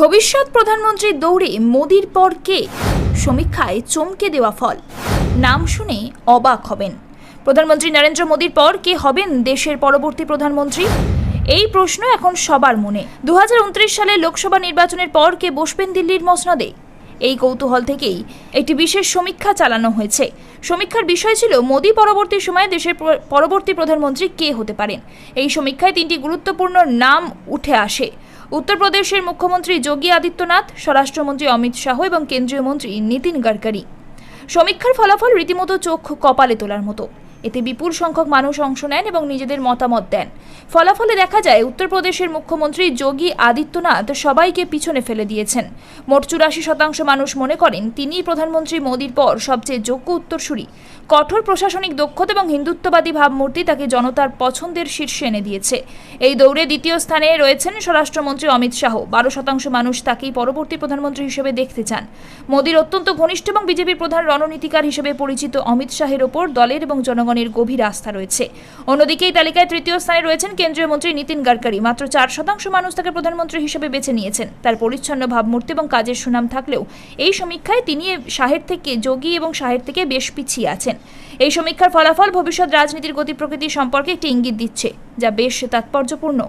ভবিষ্যৎ প্রধানমন্ত্রীর দৌড়ে মোদির পর কে? সমীক্ষায় চমকে দেওয়া ফল। নাম শুনে অবাক হবেন। প্রধানমন্ত্রী নরেন্দ্র মোদির পর কে হবেন দেশের পরবর্তী প্রধানমন্ত্রী? এই প্রশ্ন এখন সবার মনে। 2029 সালে লোকসভা নির্বাচনের পর কে বসবেন দিল্লির মসনদে? এই কৌতূহল থেকেই একটি বিশেষ সমীক্ষা চালানো হয়েছে। সমীক্ষার বিষয় ছিল মোদি পরবর্তী সময়ে দেশের পরবর্তী প্রধানমন্ত্রী কে হতে পারেন। এই সমীক্ষায় তিনটি গুরুত্বপূর্ণ নাম উঠে আসে: উত্তরপ্রদেশের মুখ্যমন্ত্রী যোগী আদিত্যনাথ, স্বরাষ্ট্রমন্ত্রী অমিত শাহ এবং কেন্দ্রীয় মন্ত্রী নীতিন গডকরি। সমীক্ষার ফলাফল রীতিমতো চোখ কপালে তোলার মতো। এতে বিপুল সংখ্যক মানুষ অংশ নেন এবং নিজেদের মতামত দেন। ফলাফলে দেখা যায় উত্তরপ্রদেশের মুখ্যমন্ত্রী যোগী আদিত্যনাথ সবাইকে পিছনে ফেলে দিয়েছেন। মোট 84% মানুষ মনে করেন তিনিই প্রধানমন্ত্রী মোদির পর সবচেয়ে যোগ্য উত্তরসূরি। কঠোর প্রশাসনিক দক্ষতা এবং হিন্দুত্ববাদী ভাবমূর্তি তাকে জনতার পছন্দের শীর্ষে এনে দিয়েছে। এই দৌড়ে দ্বিতীয় স্থানে রয়েছেন স্বরাষ্ট্রমন্ত্রী অমিত শাহ। 12% মানুষ তাকেই পরবর্তী প্রধানমন্ত্রী হিসেবে দেখতে চান। মোদির অত্যন্ত ঘনিষ্ঠ এবং বিজেপির প্রধান রণনীতিকার হিসেবে পরিচিত অমিত শাহের ওপর দলের এবং জনগণের গভীর আস্থা রয়েছে। অন্যদিকে এই তালিকায় তৃতীয় স্থানে রয়েছেন কেন্দ্রীয় মন্ত্রী নীতিন গডকরি। মাত্র 4% মানুষ তাকে প্রধানমন্ত্রী হিসেবে বেছে নিয়েছেন। তার পরিচ্ছন্ন ভাবমূর্তি এবং কাজের সুনাম থাকলেও এই সমীক্ষায় তিনি শাহের থেকে যোগী এবং শাহের থেকে বেশ পিছিয়ে আছেন। এই সমীক্ষার ফলাফল ভবিষ্যৎ রাজনীতির গতি প্রকৃতি সম্পর্কে একটি ইঙ্গিত দিচ্ছে, যা বেশ তাৎপর্যপূর্ণ।